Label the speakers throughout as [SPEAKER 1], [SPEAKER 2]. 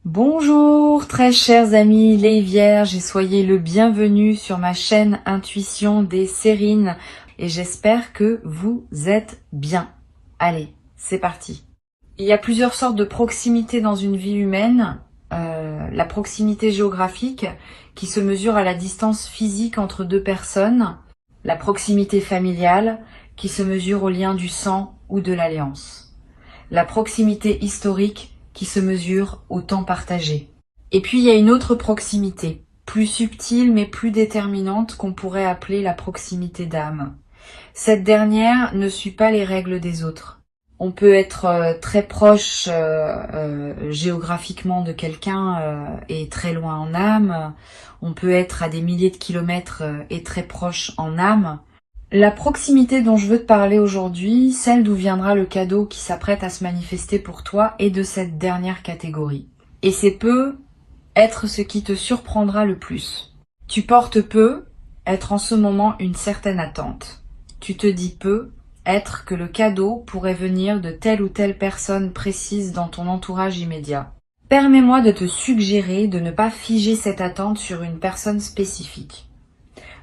[SPEAKER 1] Bonjour très chers amis les vierges et soyez le bienvenu sur ma chaîne Intuition des Sérines et j'espère que vous êtes bien. Allez, c'est parti. Il y a plusieurs sortes de proximité dans une vie humaine. La proximité géographique qui se mesure à la distance physique entre deux personnes. La proximité familiale qui se mesure au lien du sang ou de l'alliance. La proximité historique qui se mesure au temps partagé. Et puis il y a une autre proximité, plus subtile mais plus déterminante qu'on pourrait appeler la proximité d'âme. Cette dernière ne suit pas les règles des autres. On peut être très proche géographiquement de quelqu'un et très loin en âme. On peut être à des milliers de kilomètres et très proche en âme. La proximité dont je veux te parler aujourd'hui, celle d'où viendra le cadeau qui s'apprête à se manifester pour toi, est de cette dernière catégorie. Et c'est peut être ce qui te surprendra le plus. Tu portes peu être en ce moment une certaine attente. Tu te dis peu être que le cadeau pourrait venir de telle ou telle personne précise dans ton entourage immédiat. Permets-moi de te suggérer de ne pas figer cette attente sur une personne spécifique.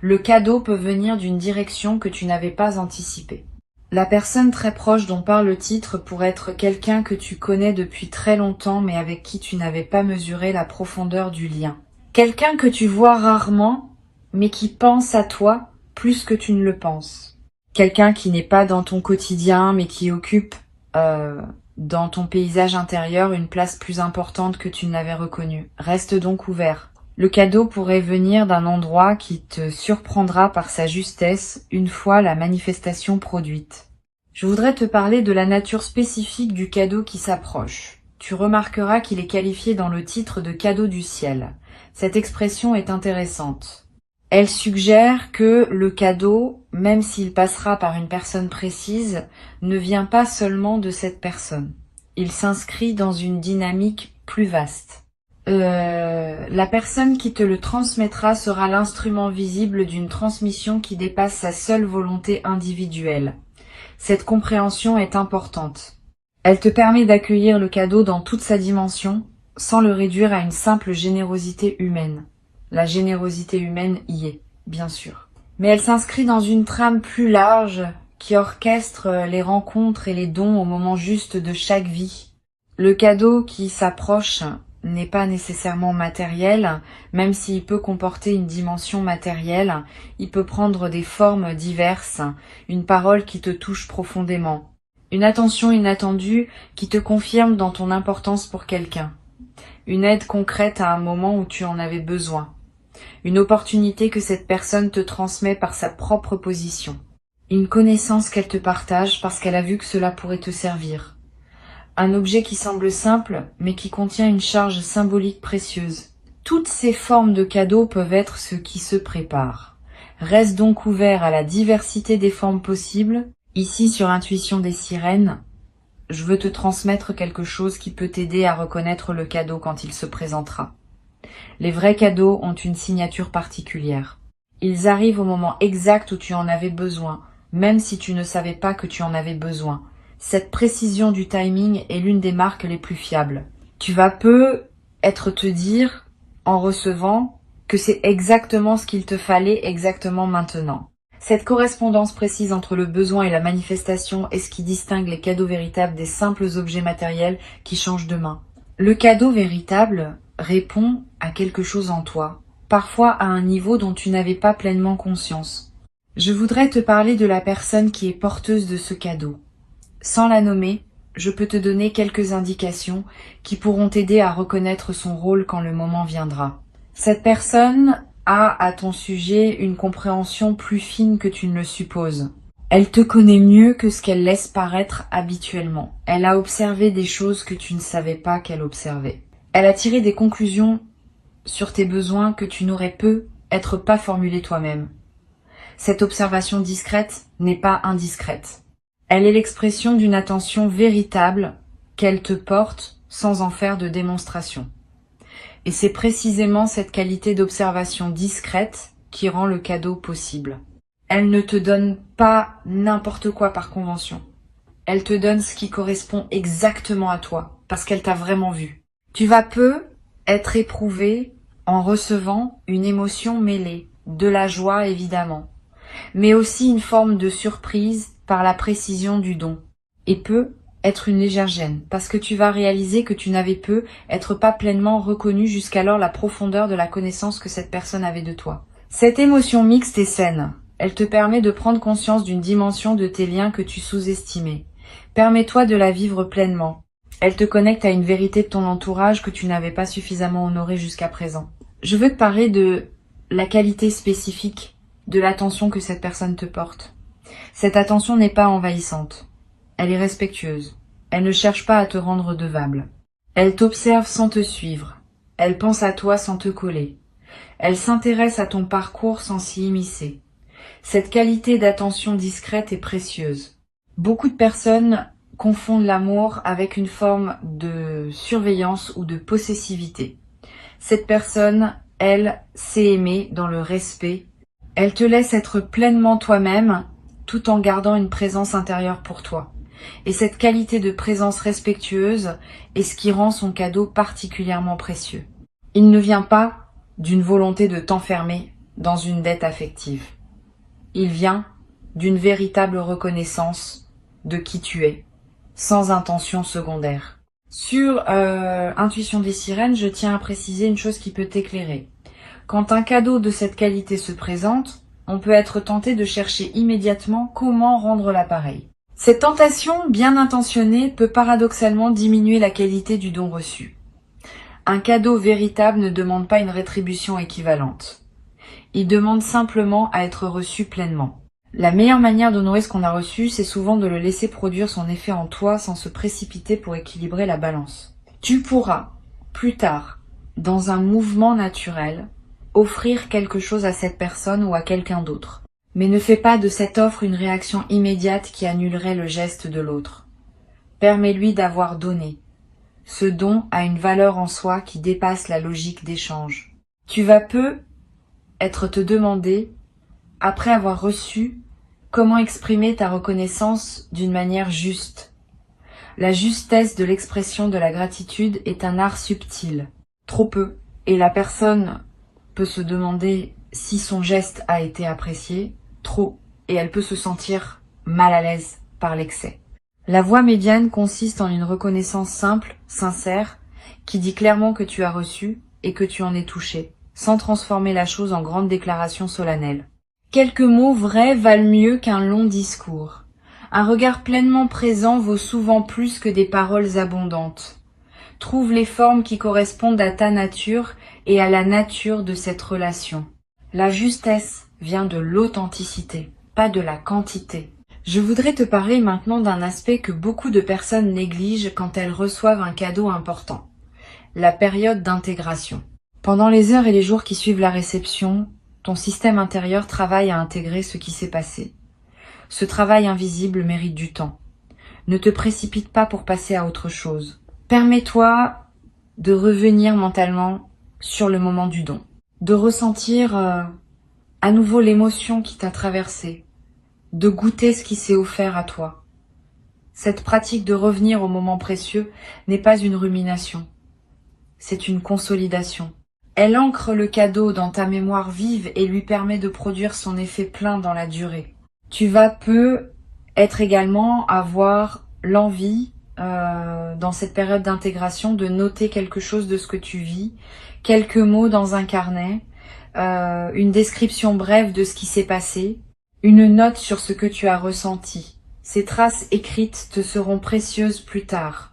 [SPEAKER 1] Le cadeau peut venir d'une direction que tu n'avais pas anticipée. La personne très proche dont parle le titre pourrait être quelqu'un que tu connais depuis très longtemps mais avec qui tu n'avais pas mesuré la profondeur du lien. Quelqu'un que tu vois rarement mais qui pense à toi plus que tu ne le penses. Quelqu'un qui n'est pas dans ton quotidien mais qui occupe dans ton paysage intérieur une place plus importante que tu ne l'avais reconnue. Reste donc ouvert. Le cadeau pourrait venir d'un endroit qui te surprendra par sa justesse une fois la manifestation produite. Je voudrais te parler de la nature spécifique du cadeau qui s'approche. Tu remarqueras qu'il est qualifié dans le titre de cadeau du ciel. Cette expression est intéressante. Elle suggère que le cadeau, même s'il passera par une personne précise, ne vient pas seulement de cette personne. Il s'inscrit dans une dynamique plus vaste. La personne qui te le transmettra sera l'instrument visible d'une transmission qui dépasse sa seule volonté individuelle. Cette compréhension est importante. Elle te permet d'accueillir le cadeau dans toute sa dimension, sans le réduire à une simple générosité humaine. La générosité humaine y est, bien sûr. Mais elle s'inscrit dans une trame plus large qui orchestre les rencontres et les dons au moment juste de chaque vie. Le cadeau qui s'approche n'est pas nécessairement matériel, même s'il peut comporter une dimension matérielle, il peut prendre des formes diverses, une parole qui te touche profondément, une attention inattendue qui te confirme dans ton importance pour quelqu'un, une aide concrète à un moment où tu en avais besoin, une opportunité que cette personne te transmet par sa propre position, une connaissance qu'elle te partage parce qu'elle a vu que cela pourrait te servir. Un objet qui semble simple, mais qui contient une charge symbolique précieuse. Toutes ces formes de cadeaux peuvent être ce qui se prépare. Reste donc ouvert à la diversité des formes possibles. Ici, sur Intuition des Sirènes, je veux te transmettre quelque chose qui peut t'aider à reconnaître le cadeau quand il se présentera. Les vrais cadeaux ont une signature particulière. Ils arrivent au moment exact où tu en avais besoin, même si tu ne savais pas que tu en avais besoin. Cette précision du timing est l'une des marques les plus fiables. Tu vas peut-être te dire, en recevant, que c'est exactement ce qu'il te fallait exactement maintenant. Cette correspondance précise entre le besoin et la manifestation est ce qui distingue les cadeaux véritables des simples objets matériels qui changent de main. Le cadeau véritable répond à quelque chose en toi, parfois à un niveau dont tu n'avais pas pleinement conscience. Je voudrais te parler de la personne qui est porteuse de ce cadeau. Sans la nommer, je peux te donner quelques indications qui pourront t'aider à reconnaître son rôle quand le moment viendra. Cette personne a à ton sujet une compréhension plus fine que tu ne le supposes. Elle te connaît mieux que ce qu'elle laisse paraître habituellement. Elle a observé des choses que tu ne savais pas qu'elle observait. Elle a tiré des conclusions sur tes besoins que tu n'aurais peut-être pas formulés toi-même. Cette observation discrète n'est pas indiscrète. Elle est l'expression d'une attention véritable qu'elle te porte sans en faire de démonstration. Et c'est précisément cette qualité d'observation discrète qui rend le cadeau possible. Elle ne te donne pas n'importe quoi par convention. Elle te donne ce qui correspond exactement à toi, parce qu'elle t'a vraiment vu. Tu vas être éprouvé en recevant une émotion mêlée, de la joie évidemment, mais aussi une forme de surprise par la précision du don, et peut être une légère gêne, parce que tu vas réaliser que tu n'avais pu être pas pleinement reconnu jusqu'alors la profondeur de la connaissance que cette personne avait de toi. Cette émotion mixte est saine. Elle te permet de prendre conscience d'une dimension de tes liens que tu sous-estimais. Permets-toi de la vivre pleinement. Elle te connecte à une vérité de ton entourage que tu n'avais pas suffisamment honorée jusqu'à présent. Je veux te parler de la qualité spécifique de l'attention que cette personne te porte. Cette attention n'est pas envahissante. Elle est respectueuse. Elle ne cherche pas à te rendre redevable. Elle t'observe sans te suivre. Elle pense à toi sans te coller. Elle s'intéresse à ton parcours sans s'y immiscer. Cette qualité d'attention discrète est précieuse. Beaucoup de personnes confondent l'amour avec une forme de surveillance ou de possessivité. Cette personne, elle, sait aimer dans le respect. Elle te laisse être pleinement toi-même tout en gardant une présence intérieure pour toi. Et cette qualité de présence respectueuse est ce qui rend son cadeau particulièrement précieux. Il ne vient pas d'une volonté de t'enfermer dans une dette affective. Il vient d'une véritable reconnaissance de qui tu es, sans intention secondaire. Sur Intuition des sirènes, je tiens à préciser une chose qui peut t'éclairer. Quand un cadeau de cette qualité se présente, on peut être tenté de chercher immédiatement comment rendre l'appareil. Cette tentation bien intentionnée peut paradoxalement diminuer la qualité du don reçu. Un cadeau véritable ne demande pas une rétribution équivalente. Il demande simplement à être reçu pleinement. La meilleure manière d'honorer ce qu'on a reçu, c'est souvent de le laisser produire son effet en toi sans se précipiter pour équilibrer la balance. Tu pourras, plus tard, dans un mouvement naturel, offrir quelque chose à cette personne ou à quelqu'un d'autre. Mais ne fais pas de cette offre une réaction immédiate qui annulerait le geste de l'autre. Permets-lui d'avoir donné. Ce don a une valeur en soi qui dépasse la logique d'échange. Tu vas être te demander, après avoir reçu, comment exprimer ta reconnaissance d'une manière juste. La justesse de l'expression de la gratitude est un art subtil. Trop peu. Et la personne peut se demander si son geste a été apprécié, trop, et elle peut se sentir mal à l'aise par l'excès. La voie médiane consiste en une reconnaissance simple, sincère, qui dit clairement que tu as reçu et que tu en es touché, sans transformer la chose en grande déclaration solennelle. Quelques mots vrais valent mieux qu'un long discours. Un regard pleinement présent vaut souvent plus que des paroles abondantes. Trouve les formes qui correspondent à ta nature et à la nature de cette relation. La justesse vient de l'authenticité, pas de la quantité. Je voudrais te parler maintenant d'un aspect que beaucoup de personnes négligent quand elles reçoivent un cadeau important. La période d'intégration. Pendant les heures et les jours qui suivent la réception, ton système intérieur travaille à intégrer ce qui s'est passé. Ce travail invisible mérite du temps. Ne te précipite pas pour passer à autre chose. Permets-toi de revenir mentalement sur le moment du don. De ressentir à nouveau l'émotion qui t'a traversé. De goûter ce qui s'est offert à toi. Cette pratique de revenir au moment précieux n'est pas une rumination. C'est une consolidation. Elle ancre le cadeau dans ta mémoire vive et lui permet de produire son effet plein dans la durée. Tu vas être également avoir l'envie, dans cette période d'intégration, de noter quelque chose de ce que tu vis, quelques mots dans un carnet, une description brève de ce qui s'est passé, une note sur ce que tu as ressenti. Ces traces écrites te seront précieuses plus tard.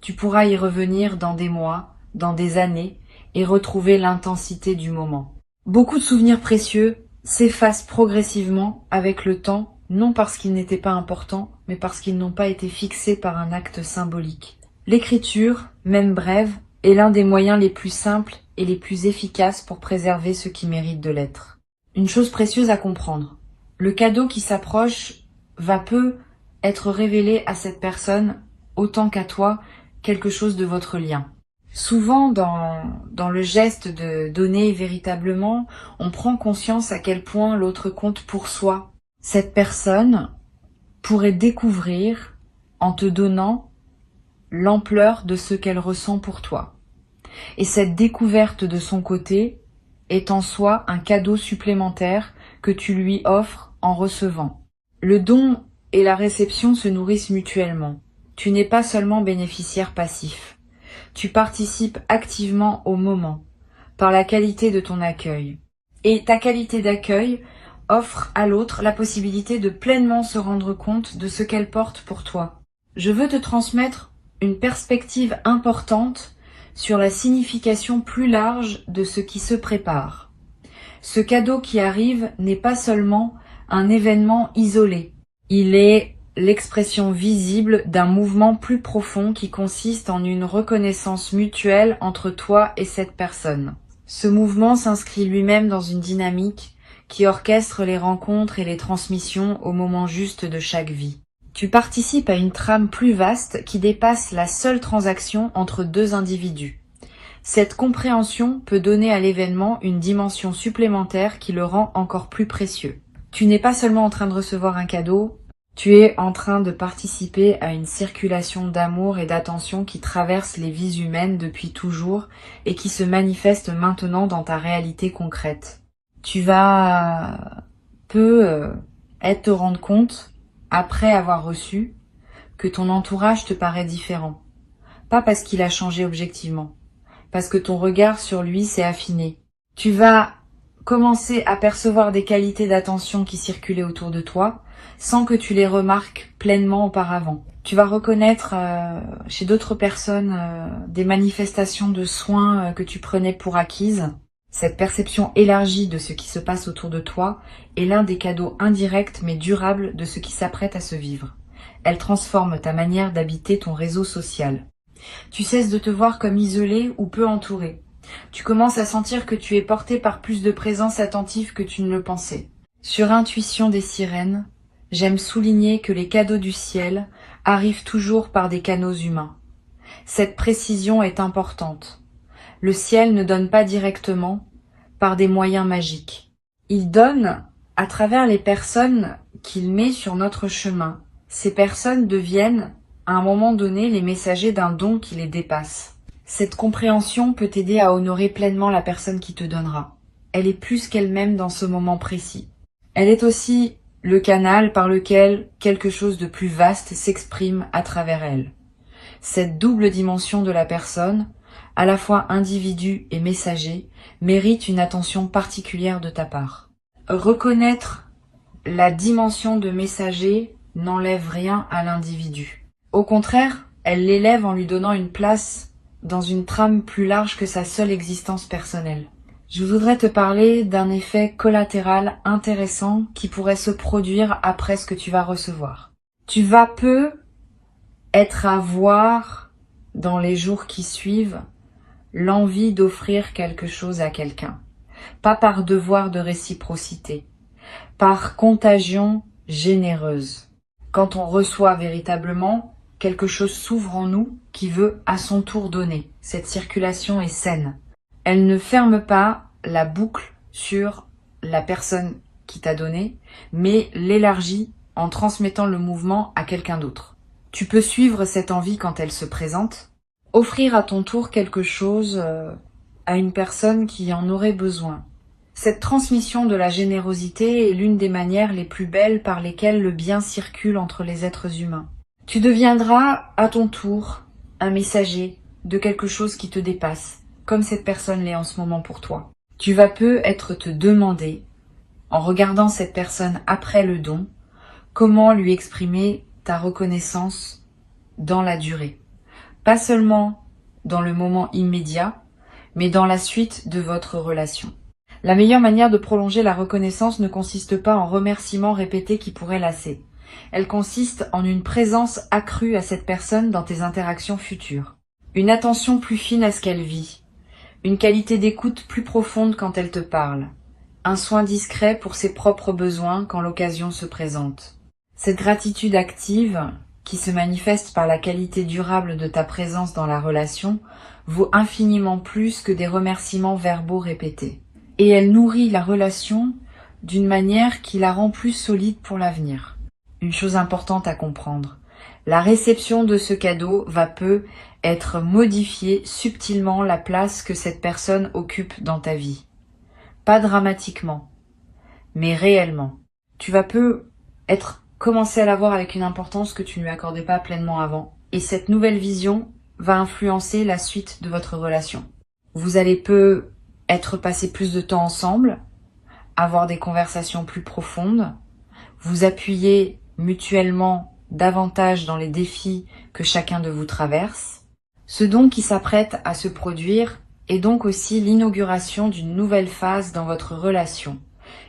[SPEAKER 1] Tu pourras y revenir dans des mois, dans des années, et retrouver l'intensité du moment. Beaucoup de souvenirs précieux s'effacent progressivement avec le temps, non parce qu'ils n'étaient pas importants, mais parce qu'ils n'ont pas été fixés par un acte symbolique. L'écriture, même brève, est l'un des moyens les plus simples et les plus efficaces pour préserver ce qui mérite de l'être. Une chose précieuse à comprendre. Le cadeau qui s'approche va être révélé à cette personne autant qu'à toi quelque chose de votre lien. Souvent, dans le geste de donner véritablement, on prend conscience à quel point l'autre compte pour soi. Cette personne pourrait découvrir, en te donnant, l'ampleur de ce qu'elle ressent pour toi. Et cette découverte de son côté est en soi un cadeau supplémentaire que tu lui offres en recevant. Le don et la réception se nourrissent mutuellement. Tu n'es pas seulement bénéficiaire passif. Tu participes activement au moment, par la qualité de ton accueil. Et ta qualité d'accueil offre à l'autre la possibilité de pleinement se rendre compte de ce qu'elle porte pour toi. Je veux te transmettre une perspective importante sur la signification plus large de ce qui se prépare. Ce cadeau qui arrive n'est pas seulement un événement isolé. Il est l'expression visible d'un mouvement plus profond qui consiste en une reconnaissance mutuelle entre toi et cette personne. Ce mouvement s'inscrit lui-même dans une dynamique qui orchestre les rencontres et les transmissions au moment juste de chaque vie. Tu participes à une trame plus vaste qui dépasse la seule transaction entre deux individus. Cette compréhension peut donner à l'événement une dimension supplémentaire qui le rend encore plus précieux. Tu n'es pas seulement en train de recevoir un cadeau, tu es en train de participer à une circulation d'amour et d'attention qui traverse les vies humaines depuis toujours et qui se manifeste maintenant dans ta réalité concrète. Tu vas te rendre compte, après avoir reçu, que ton entourage te paraît différent. Pas parce qu'il a changé objectivement, parce que ton regard sur lui s'est affiné. Tu vas commencer à percevoir des qualités d'attention qui circulaient autour de toi, sans que tu les remarques pleinement auparavant. Tu vas reconnaître chez d'autres personnes des manifestations de soins que tu prenais pour acquises. Cette perception élargie de ce qui se passe autour de toi est l'un des cadeaux indirects mais durables de ce qui s'apprête à se vivre. Elle transforme ta manière d'habiter ton réseau social. Tu cesses de te voir comme isolé ou peu entouré. Tu commences à sentir que tu es porté par plus de présence attentive que tu ne le pensais. Sur intuition des sirènes, j'aime souligner que les cadeaux du ciel arrivent toujours par des canaux humains. Cette précision est importante. Le ciel ne donne pas directement par des moyens magiques. Il donne à travers les personnes qu'il met sur notre chemin. Ces personnes deviennent, à un moment donné, les messagers d'un don qui les dépasse. Cette compréhension peut t'aider à honorer pleinement la personne qui te donnera. Elle est plus qu'elle-même dans ce moment précis. Elle est aussi le canal par lequel quelque chose de plus vaste s'exprime à travers elle. Cette double dimension de la personne, à la fois individu et messager, mérite une attention particulière de ta part. Reconnaître la dimension de messager n'enlève rien à l'individu. Au contraire, elle l'élève en lui donnant une place dans une trame plus large que sa seule existence personnelle. Je voudrais te parler d'un effet collatéral intéressant qui pourrait se produire après ce que tu vas recevoir. Tu vas peu être à voir dans les jours qui suivent l'envie d'offrir quelque chose à quelqu'un. Pas par devoir de réciprocité, par contagion généreuse. Quand on reçoit véritablement, quelque chose s'ouvre en nous qui veut à son tour donner. Cette circulation est saine. Elle ne ferme pas la boucle sur la personne qui t'a donné, mais l'élargit en transmettant le mouvement à quelqu'un d'autre. Tu peux suivre cette envie quand elle se présente, offrir à ton tour quelque chose à une personne qui en aurait besoin. Cette transmission de la générosité est l'une des manières les plus belles par lesquelles le bien circule entre les êtres humains. Tu deviendras à ton tour un messager de quelque chose qui te dépasse, comme cette personne l'est en ce moment pour toi. Tu vas peut-être te demander, en regardant cette personne après le don, comment lui exprimer ta reconnaissance dans la durée. Pas seulement dans le moment immédiat, mais dans la suite de votre relation. La meilleure manière de prolonger la reconnaissance ne consiste pas en remerciements répétés qui pourraient lasser. Elle consiste en une présence accrue à cette personne dans tes interactions futures. Une attention plus fine à ce qu'elle vit. Une qualité d'écoute plus profonde quand elle te parle. Un soin discret pour ses propres besoins quand l'occasion se présente. Cette gratitude active, qui se manifeste par la qualité durable de ta présence dans la relation, vaut infiniment plus que des remerciements verbaux répétés. Et elle nourrit la relation d'une manière qui la rend plus solide pour l'avenir. Une chose importante à comprendre, la réception de ce cadeau va peu être modifier subtilement la place que cette personne occupe dans ta vie. Pas dramatiquement, mais réellement. Tu vas commencer à la voir avec une importance que tu ne lui accordais pas pleinement avant. Et cette nouvelle vision va influencer la suite de votre relation. Vous allez être passé plus de temps ensemble, avoir des conversations plus profondes, vous appuyer mutuellement davantage dans les défis que chacun de vous traverse. Ce don qui s'apprête à se produire est donc aussi l'inauguration d'une nouvelle phase dans votre relation.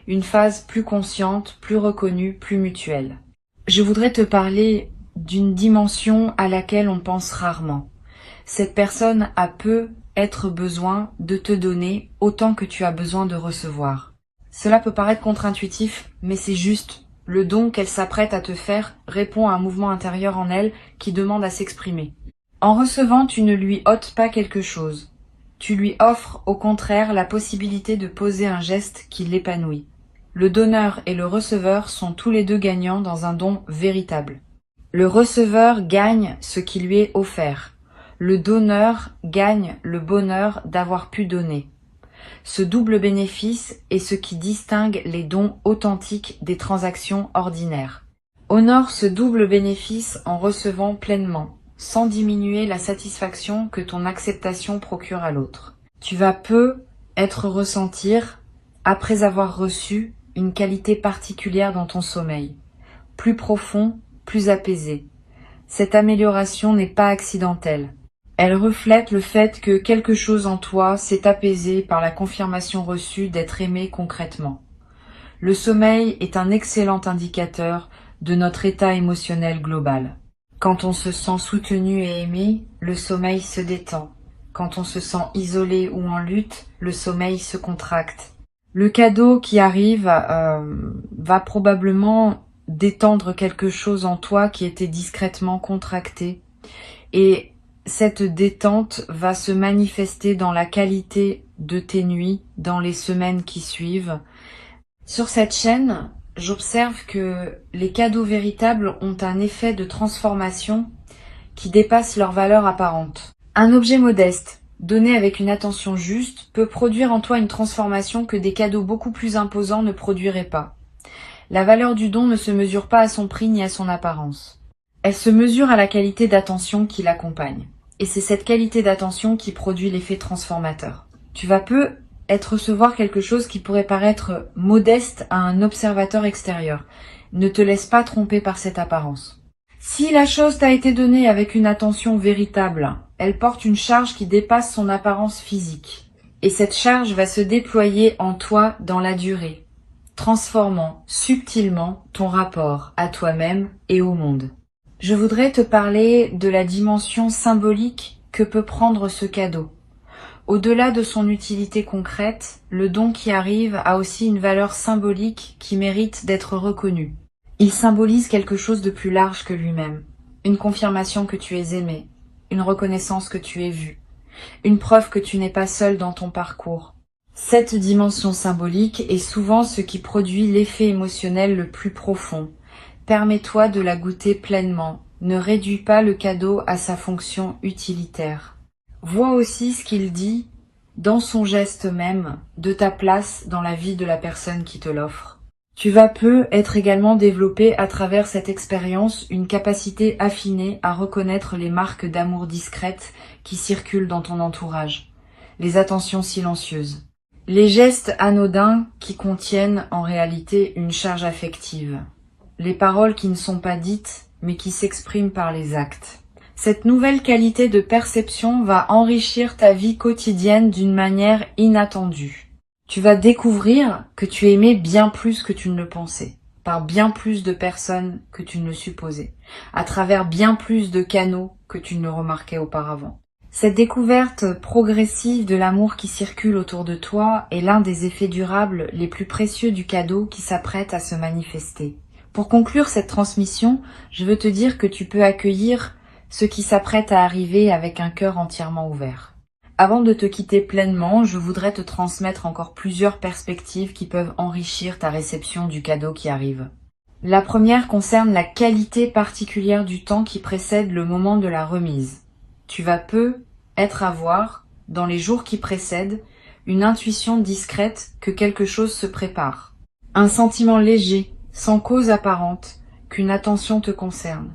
[SPEAKER 1] Une phase plus consciente, plus reconnue, plus mutuelle. Je voudrais te parler d'une dimension à laquelle on pense rarement. Cette personne a être besoin de te donner autant que tu as besoin de recevoir. Cela peut paraître contre-intuitif, mais c'est juste. Le don qu'elle s'apprête à te faire répond à un mouvement intérieur en elle qui demande à s'exprimer. En recevant, tu ne lui ôtes pas quelque chose. Tu lui offres au contraire la possibilité de poser un geste qui l'épanouit. Le donneur et le receveur sont tous les deux gagnants dans un don véritable. Le receveur gagne ce qui lui est offert. Le donneur gagne le bonheur d'avoir pu donner. Ce double bénéfice est ce qui distingue les dons authentiques des transactions ordinaires. Honore ce double bénéfice en recevant pleinement, sans diminuer la satisfaction que ton acceptation procure à l'autre. Tu vas ressentir, après avoir reçu, une qualité particulière dans ton sommeil, plus profond, plus apaisé. Cette amélioration n'est pas accidentelle. Elle reflète le fait que quelque chose en toi s'est apaisé par la confirmation reçue d'être aimé concrètement. Le sommeil est un excellent indicateur de notre état émotionnel global. Quand on se sent soutenu et aimé, le sommeil se détend. Quand on se sent isolé ou en lutte, le sommeil se contracte. Le cadeau qui arrive va probablement détendre quelque chose en toi qui était discrètement contracté. Et cette détente va se manifester dans la qualité de tes nuits dans les semaines qui suivent. Sur cette chaîne, j'observe que les cadeaux véritables ont un effet de transformation qui dépasse leur valeur apparente. Un objet modeste, donné avec une attention juste, peut produire en toi une transformation que des cadeaux beaucoup plus imposants ne produiraient pas. La valeur du don ne se mesure pas à son prix ni à son apparence. Elle se mesure à la qualité d'attention qui l'accompagne. Et c'est cette qualité d'attention qui produit l'effet transformateur. Tu vas recevoir quelque chose qui pourrait paraître modeste à un observateur extérieur. Ne te laisse pas tromper par cette apparence. Si la chose t'a été donnée avec une attention véritable, elle porte une charge qui dépasse son apparence physique. Et cette charge va se déployer en toi dans la durée, transformant subtilement ton rapport à toi-même et au monde. Je voudrais te parler de la dimension symbolique que peut prendre ce cadeau. Au-delà de son utilité concrète, le don qui arrive a aussi une valeur symbolique qui mérite d'être reconnue. Il symbolise quelque chose de plus large que lui-même. Une confirmation que tu es aimé, une reconnaissance que tu es vu, une preuve que tu n'es pas seul dans ton parcours. Cette dimension symbolique est souvent ce qui produit l'effet émotionnel le plus profond. Permets-toi de la goûter pleinement. Ne réduis pas le cadeau à sa fonction utilitaire. Vois aussi ce qu'il dit dans son geste même de ta place dans la vie de la personne qui te l'offre. Tu vas être également développé à travers cette expérience une capacité affinée à reconnaître les marques d'amour discrètes qui circulent dans ton entourage, les attentions silencieuses, les gestes anodins qui contiennent en réalité une charge affective. Les paroles qui ne sont pas dites, mais qui s'expriment par les actes. Cette nouvelle qualité de perception va enrichir ta vie quotidienne d'une manière inattendue. Tu vas découvrir que tu aimais bien plus que tu ne le pensais, par bien plus de personnes que tu ne le supposais, à travers bien plus de canaux que tu ne le remarquais auparavant. Cette découverte progressive de l'amour qui circule autour de toi est l'un des effets durables les plus précieux du cadeau qui s'apprête à se manifester. Pour conclure cette transmission, je veux te dire que tu peux accueillir ce qui s'apprête à arriver avec un cœur entièrement ouvert. Avant de te quitter pleinement, je voudrais te transmettre encore plusieurs perspectives qui peuvent enrichir ta réception du cadeau qui arrive. La première concerne la qualité particulière du temps qui précède le moment de la remise. Tu vas peut-être avoir, dans les jours qui précèdent, une intuition discrète que quelque chose se prépare. Un sentiment léger, sans cause apparente, qu'une attention te concerne.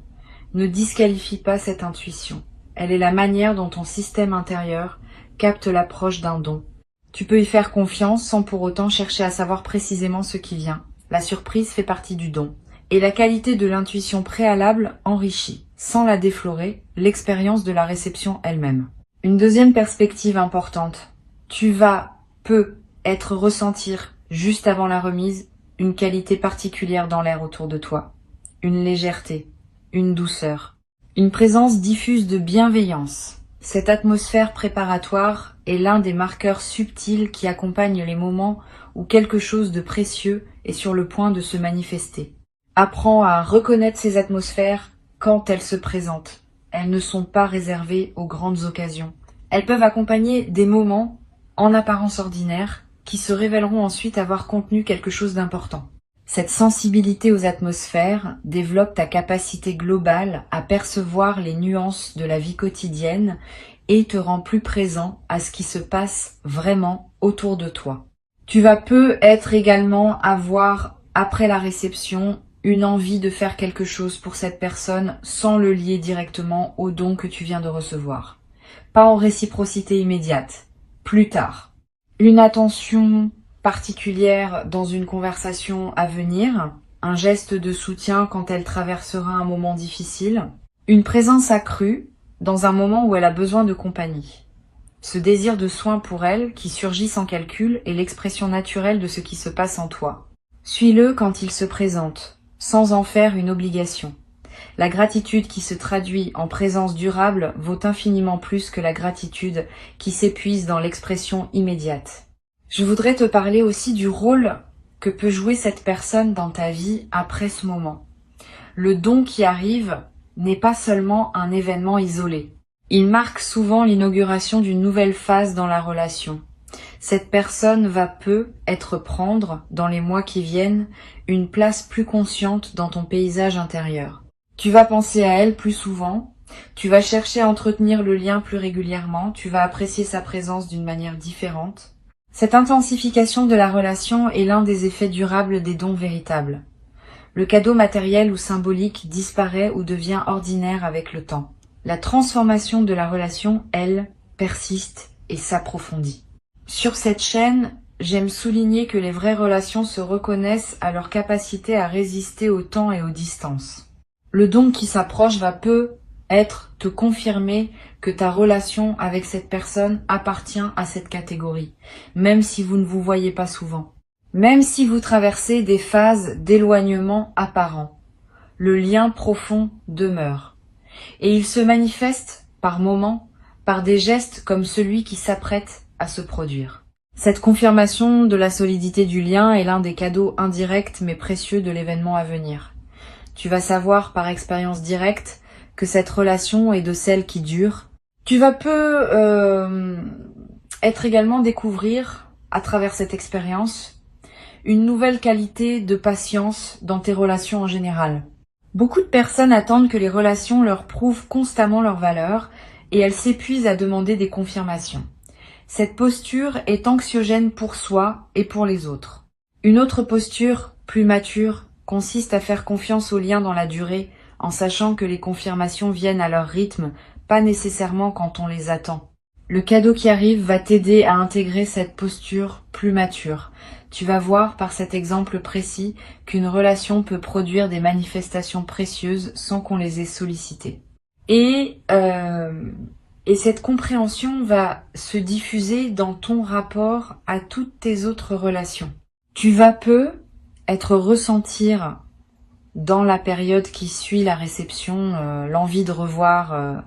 [SPEAKER 1] Ne disqualifie pas cette intuition. Elle est la manière dont ton système intérieur capte l'approche d'un don. Tu peux y faire confiance sans pour autant chercher à savoir précisément ce qui vient. La surprise fait partie du don. Et la qualité de l'intuition préalable enrichit, sans la déflorer, l'expérience de la réception elle-même. Une deuxième perspective importante. Tu vas peut-être ressentir, juste avant la remise, une qualité particulière dans l'air autour de toi. Une légèreté, une douceur, une présence diffuse de bienveillance. Cette atmosphère préparatoire est l'un des marqueurs subtils qui accompagnent les moments où quelque chose de précieux est sur le point de se manifester. Apprends à reconnaître ces atmosphères quand elles se présentent. Elles ne sont pas réservées aux grandes occasions. Elles peuvent accompagner des moments, en apparence ordinaires, qui se révéleront ensuite avoir contenu quelque chose d'important. Cette sensibilité aux atmosphères développe ta capacité globale à percevoir les nuances de la vie quotidienne et te rend plus présent à ce qui se passe vraiment autour de toi. Tu vas peut-être également avoir, après la réception, une envie de faire quelque chose pour cette personne sans le lier directement au don que tu viens de recevoir. Pas en réciprocité immédiate, plus tard. Une attention particulière dans une conversation à venir, un geste de soutien quand elle traversera un moment difficile, une présence accrue dans un moment où elle a besoin de compagnie. Ce désir de soin pour elle, qui surgit sans calcul, est l'expression naturelle de ce qui se passe en toi. Suis-le quand il se présente, sans en faire une obligation. La gratitude qui se traduit en présence durable vaut infiniment plus que la gratitude qui s'épuise dans l'expression immédiate. Je voudrais te parler aussi du rôle que peut jouer cette personne dans ta vie après ce moment. Le don qui arrive n'est pas seulement un événement isolé. Il marque souvent l'inauguration d'une nouvelle phase dans la relation. Cette personne va peut-être prendre, dans les mois qui viennent, une place plus consciente dans ton paysage intérieur. Tu vas penser à elle plus souvent, tu vas chercher à entretenir le lien plus régulièrement, tu vas apprécier sa présence d'une manière différente. Cette intensification de la relation est l'un des effets durables des dons véritables. Le cadeau matériel ou symbolique disparaît ou devient ordinaire avec le temps. La transformation de la relation, elle, persiste et s'approfondit. Sur cette chaîne, j'aime souligner que les vraies relations se reconnaissent à leur capacité à résister au temps et aux distances. Le don qui s'approche va peut-être te confirmer que ta relation avec cette personne appartient à cette catégorie, même si vous ne vous voyez pas souvent. Même si vous traversez des phases d'éloignement apparent, le lien profond demeure. Et il se manifeste, par moments, par des gestes comme celui qui s'apprête à se produire. Cette confirmation de la solidité du lien est l'un des cadeaux indirects mais précieux de l'événement à venir. Tu vas savoir par expérience directe que cette relation est de celles qui durent. Tu vas être également découvrir, à travers cette expérience, une nouvelle qualité de patience dans tes relations en général. Beaucoup de personnes attendent que les relations leur prouvent constamment leur valeur et elles s'épuisent à demander des confirmations. Cette posture est anxiogène pour soi et pour les autres. Une autre posture, plus mature, consiste à faire confiance aux liens dans la durée, en sachant que les confirmations viennent à leur rythme, pas nécessairement quand on les attend. Le cadeau qui arrive va t'aider à intégrer cette posture plus mature. Tu vas voir par cet exemple précis qu'une relation peut produire des manifestations précieuses sans qu'on les ait sollicitées. Et cette compréhension va se diffuser dans ton rapport à toutes tes autres relations. Tu vas être ressentir dans la période qui suit la réception l'envie de revoir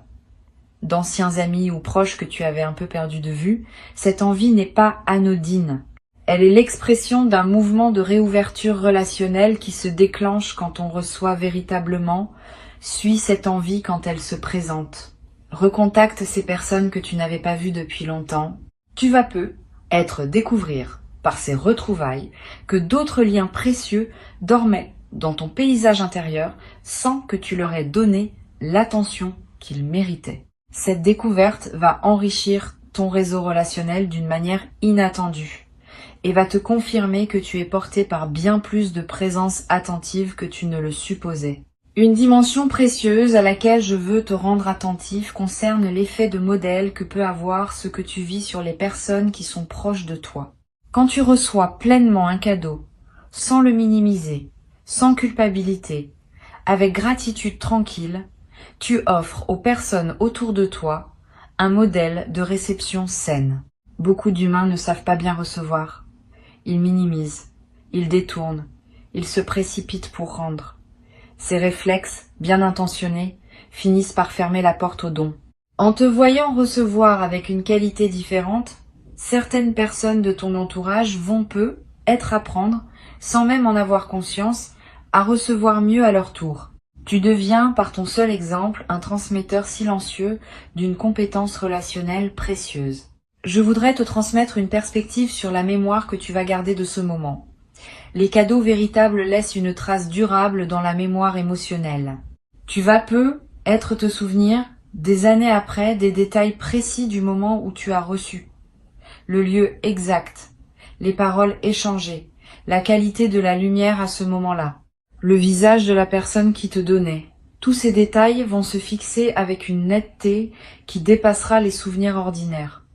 [SPEAKER 1] d'anciens amis ou proches que tu avais un peu perdu de vue. Cette envie n'est pas anodine. Elle est l'expression d'un mouvement de réouverture relationnelle qui se déclenche quand on reçoit véritablement, suit cette envie quand elle se présente. Recontacte ces personnes que tu n'avais pas vues depuis longtemps. Tu vas peut-être découvrir par ces retrouvailles que d'autres liens précieux dormaient dans ton paysage intérieur sans que tu leur aies donné l'attention qu'ils méritaient. Cette découverte va enrichir ton réseau relationnel d'une manière inattendue et va te confirmer que tu es porté par bien plus de présence attentive que tu ne le supposais. Une dimension précieuse à laquelle je veux te rendre attentif concerne l'effet de modèle que peut avoir ce que tu vis sur les personnes qui sont proches de toi. Quand tu reçois pleinement un cadeau, sans le minimiser, sans culpabilité, avec gratitude tranquille, tu offres aux personnes autour de toi un modèle de réception saine. Beaucoup d'humains ne savent pas bien recevoir. Ils minimisent, ils détournent, ils se précipitent pour rendre. Ces réflexes, bien intentionnés, finissent par fermer la porte au don. En te voyant recevoir avec une qualité différente, certaines personnes de ton entourage vont être apprendre, sans même en avoir conscience, à recevoir mieux à leur tour. Tu deviens, par ton seul exemple, un transmetteur silencieux d'une compétence relationnelle précieuse. Je voudrais te transmettre une perspective sur la mémoire que tu vas garder de ce moment. Les cadeaux véritables laissent une trace durable dans la mémoire émotionnelle. Tu vas être te souvenir, des années après, des détails précis du moment où tu as reçu. Le lieu exact, les paroles échangées, la qualité de la lumière à ce moment-là, le visage de la personne qui te donnait. Tous ces détails vont se fixer avec une netteté qui dépassera les souvenirs ordinaires.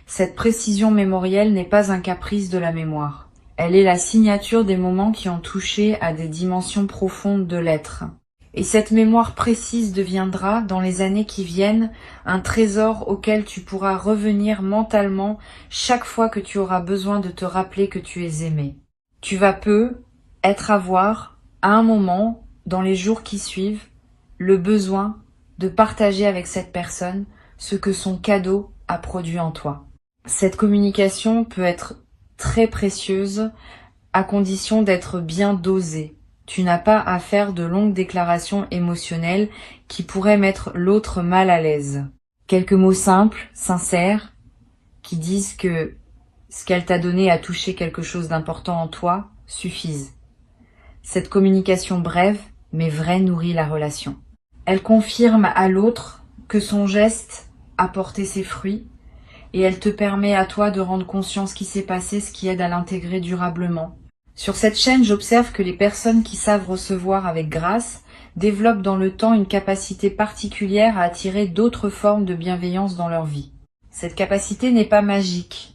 [SPEAKER 1] Cette précision mémorielle n'est pas un caprice de la mémoire. Elle est la signature des moments qui ont touché à des dimensions profondes de l'être. Et cette mémoire précise deviendra, dans les années qui viennent, un trésor auquel tu pourras revenir mentalement chaque fois que tu auras besoin de te rappeler que tu es aimé. Tu vas avoir, à un moment, dans les jours qui suivent, le besoin de partager avec cette personne ce que son cadeau a produit en toi. Cette communication peut être très précieuse à condition d'être bien dosée. Tu n'as pas à faire de longues déclarations émotionnelles qui pourraient mettre l'autre mal à l'aise. Quelques mots simples, sincères, qui disent que ce qu'elle t'a donné a touché quelque chose d'important en toi, suffisent. Cette communication brève mais vraie nourrit la relation. Elle confirme à l'autre que son geste a porté ses fruits et elle te permet à toi de rendre conscience ce qui s'est passé, ce qui aide à l'intégrer durablement. Sur cette chaîne, j'observe que les personnes qui savent recevoir avec grâce développent dans le temps une capacité particulière à attirer d'autres formes de bienveillance dans leur vie. Cette capacité n'est pas magique.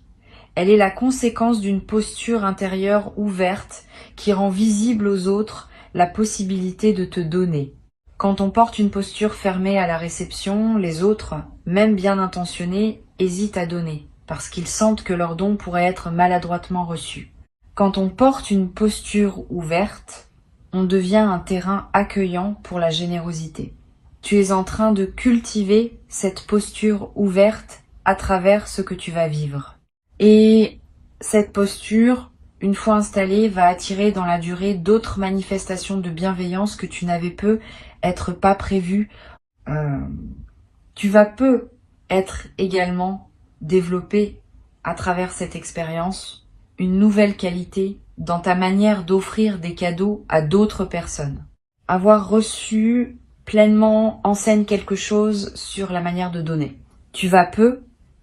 [SPEAKER 1] Elle est la conséquence d'une posture intérieure ouverte qui rend visible aux autres la possibilité de te donner. Quand on porte une posture fermée à la réception, les autres, même bien intentionnés, hésitent à donner, parce qu'ils sentent que leur don pourrait être maladroitement reçu. Quand on porte une posture ouverte, on devient un terrain accueillant pour la générosité. Tu es en train de cultiver cette posture ouverte à travers ce que tu vas vivre. Et cette posture, une fois installée, va attirer dans la durée d'autres manifestations de bienveillance que tu n'avais être pas prévues. Tu vas être également développé à travers cette expérience une nouvelle qualité dans ta manière d'offrir des cadeaux à d'autres personnes. Avoir reçu pleinement enseigne quelque chose sur la manière de donner. Tu vas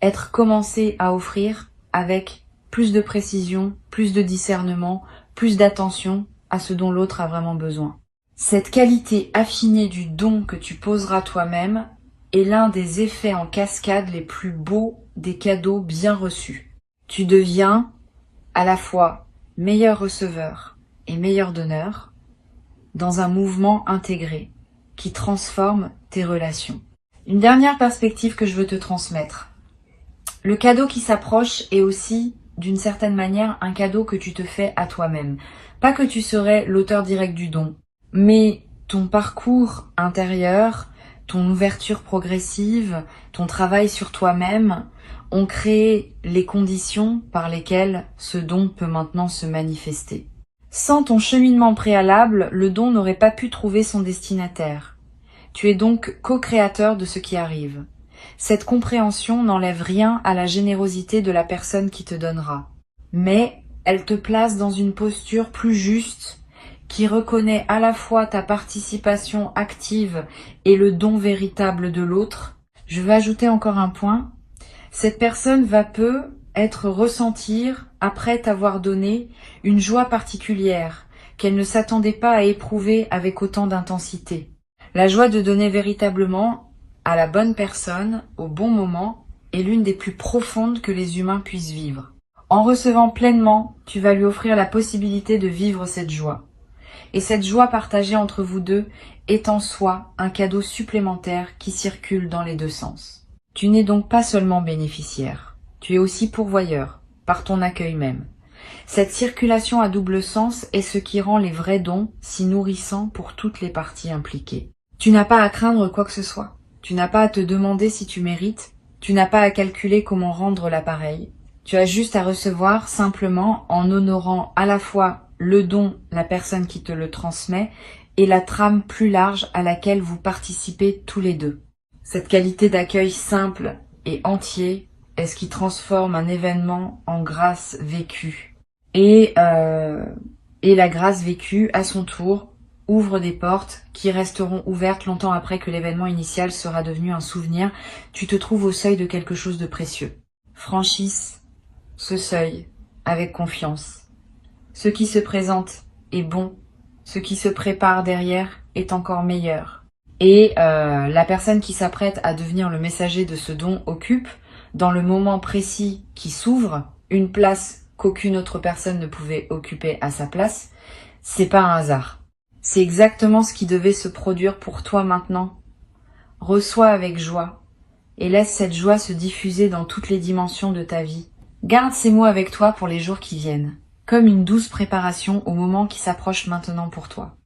[SPEAKER 1] être commencé à offrir avec plus de précision, plus de discernement, plus d'attention à ce dont l'autre a vraiment besoin. Cette qualité affinée du don que tu poseras toi-même est l'un des effets en cascade les plus beaux des cadeaux bien reçus. Tu deviens à la fois meilleur receveur et meilleur donneur dans un mouvement intégré qui transforme tes relations. Une dernière perspective que je veux te transmettre. Le cadeau qui s'approche est aussi, d'une certaine manière, un cadeau que tu te fais à toi-même. Pas que tu serais l'auteur direct du don, mais ton parcours intérieur, ton ouverture progressive, ton travail sur toi-même ont créé les conditions par lesquelles ce don peut maintenant se manifester. Sans ton cheminement préalable, le don n'aurait pas pu trouver son destinataire. Tu es donc co-créateur de ce qui arrive. Cette compréhension n'enlève rien à la générosité de la personne qui te donnera, mais elle te place dans une posture plus juste qui reconnaît à la fois ta participation active et le don véritable de l'autre, Je veux ajouter encore un point. Cette personne va peu être ressentir, après t'avoir donné, une joie particulière qu'elle ne s'attendait pas à éprouver avec autant d'intensité. La joie de donner véritablement à la bonne personne, au bon moment, est l'une des plus profondes que les humains puissent vivre. En recevant pleinement, tu vas lui offrir la possibilité de vivre cette joie. Et cette joie partagée entre vous deux est en soi un cadeau supplémentaire qui circule dans les deux sens. Tu n'es donc pas seulement bénéficiaire, tu es aussi pourvoyeur, par ton accueil même. Cette circulation à double sens est ce qui rend les vrais dons si nourrissants pour toutes les parties impliquées. Tu n'as pas à craindre quoi que ce soit, tu n'as pas à te demander si tu mérites, tu n'as pas à calculer comment rendre l'appareil. Tu as juste à recevoir simplement en honorant à la fois le don, la personne qui te le transmet, et la trame plus large à laquelle vous participez tous les deux. Cette qualité d'accueil simple et entier est ce qui transforme un événement en grâce vécue. Et la grâce vécue, à son tour, ouvre des portes qui resteront ouvertes longtemps après que l'événement initial sera devenu un souvenir. Tu te trouves au seuil de quelque chose de précieux. Franchisse ce seuil avec confiance. Ce qui se présente est bon, ce qui se prépare derrière est encore meilleur. Et la personne qui s'apprête à devenir le messager de ce don occupe, dans le moment précis qui s'ouvre, une place qu'aucune autre personne ne pouvait occuper à sa place. C'est pas un hasard. C'est exactement ce qui devait se produire pour toi maintenant. Reçois avec joie et laisse cette joie se diffuser dans toutes les dimensions de ta vie. Garde ces mots avec toi pour les jours qui viennent, comme une douce préparation au moment qui s'approche maintenant pour toi.